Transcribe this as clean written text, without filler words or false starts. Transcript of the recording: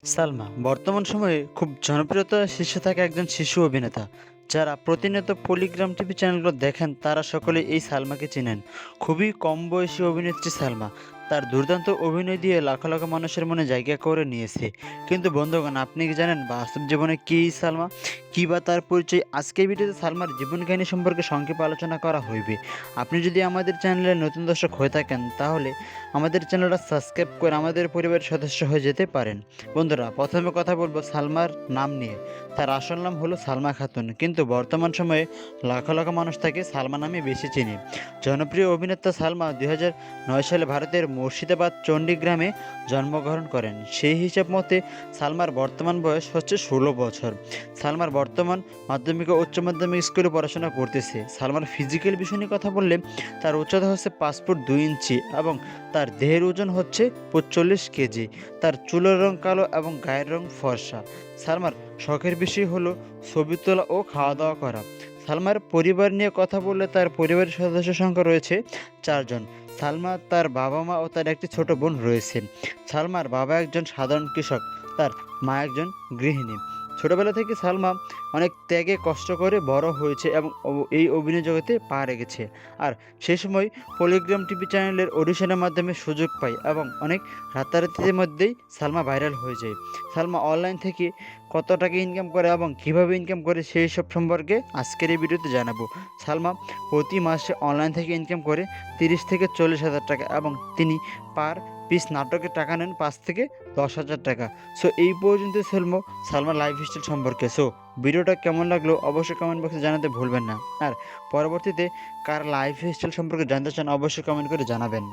সালমা বর্তমান সময়ে খুব জনপ্রিয়তার শীর্ষে থাকা একজন শিশু অভিনেতা। যারা প্রতিনিয়ত পলিগ্রাম টিভি চ্যানেলগুলো দেখেন তারা সকলে এই সালমাকে চেনেন। খুবই কম বয়সী অভিনেত্রী সালমা তার দুর্দান্ত অভিনয় দিয়ে লাখ লাখ মানুষের মনে জায়গা করে নিয়েছে। কিন্তু বন্ধুগণ, আপনি কি জানেন বাস্তব জীবনে কি এই সালমা, কী বা তার পরিচয়? আজকের ভিডিওতে সালমার জীবন কাহিনী সম্পর্কে সংক্ষেপে আলোচনা করা হইবে। আপনি যদি আমাদের চ্যানেলের নতুন দর্শক হয়ে থাকেন তাহলে আমাদের চ্যানেলটা সাবস্ক্রাইব করে আমাদের পরিবারের সদস্য হয়ে যেতে পারেন। বন্ধুরা, প্রথমে কথা বলবো সালমার নাম নিয়ে। তার আসল নাম হলো সালমা খাতুন, কিন্তু বর্তমান সময়ে লাখ লাখ মানুষ তাকে সালমা নামে বেশি চেনে। জনপ্রিয় অভিনেতা সালমা 2009 সালে ভারতের মুর্শিদাবাদ চণ্ডীগ্রামে জন্মগ্রহণ করেন। সেই হিসাব মতে সালমার বর্তমান বয়স হচ্ছে 16 বছর। সালমার বর্তমান মাধ্যমিক ও উচ্চ মাধ্যমিক স্কুলে পড়াশোনা করতেছে। সালমার ফিজিক্যাল বিষয় নিয়ে কথা বললে তার উচ্চতা হচ্ছে 5 ফুট 2 ইঞ্চি এবং তার দেহের ওজন হচ্ছে 45 কেজি। তার চুলের রং কালো এবং গায়ের রং ফর্সা। সালমার শখের বিষয় হলো ছবি তোলা ও খাওয়া দাওয়া করা। সালমার পরিবার নিয়ে কথা বললে তার পরিবারের সদস্য সংখ্যা রয়েছে 4 জন। সালমা, তার বাবা মা ও তার একটি ছোট বোন রয়েছে। সালমার বাবা একজন সাধারণ কৃষক, তার মা একজন গৃহিণী। ছোটবেলা থেকে সালমা অনেক ত্যাগে কষ্ট করে বড় হয়েছে এবং এই অভিনয় জগতে পা রেখেছে। আর সেই সময় পলিগ্রাম টিভি চ্যানেলের অডিশনের মাধ্যমে সুযোগ পায় এবং অনেক রাতারাতির মধ্যেই সালমা ভাইরাল হয়ে যায়। সালমা অনলাইন থেকে কত টাকা ইনকাম করে এবং কিভাবে ইনকাম করে সেই সব সম্পর্কে আজকের এই ভিডিওতে জানাবো। সালমা প্রতি মাসে অনলাইন থেকে ইনকাম করে 30 থেকে 40 হাজার টাকা এবং তিনি পার পিস নাটকের টাকা নেন 5 থেকে 10 হাজার টাকা। সো এই পর্যন্ত সালমার লাইফ স্টাইল সম্পর্কে। সো ভিডিওটা কেমন লাগলো অবশ্যই কমেন্ট বক্সে জানাতে ভুলবেন না। আর পরবর্তীতে কার লাইফ স্টাইল সম্পর্কে জানতে চান অবশ্যই কমেন্ট করে জানাবেন।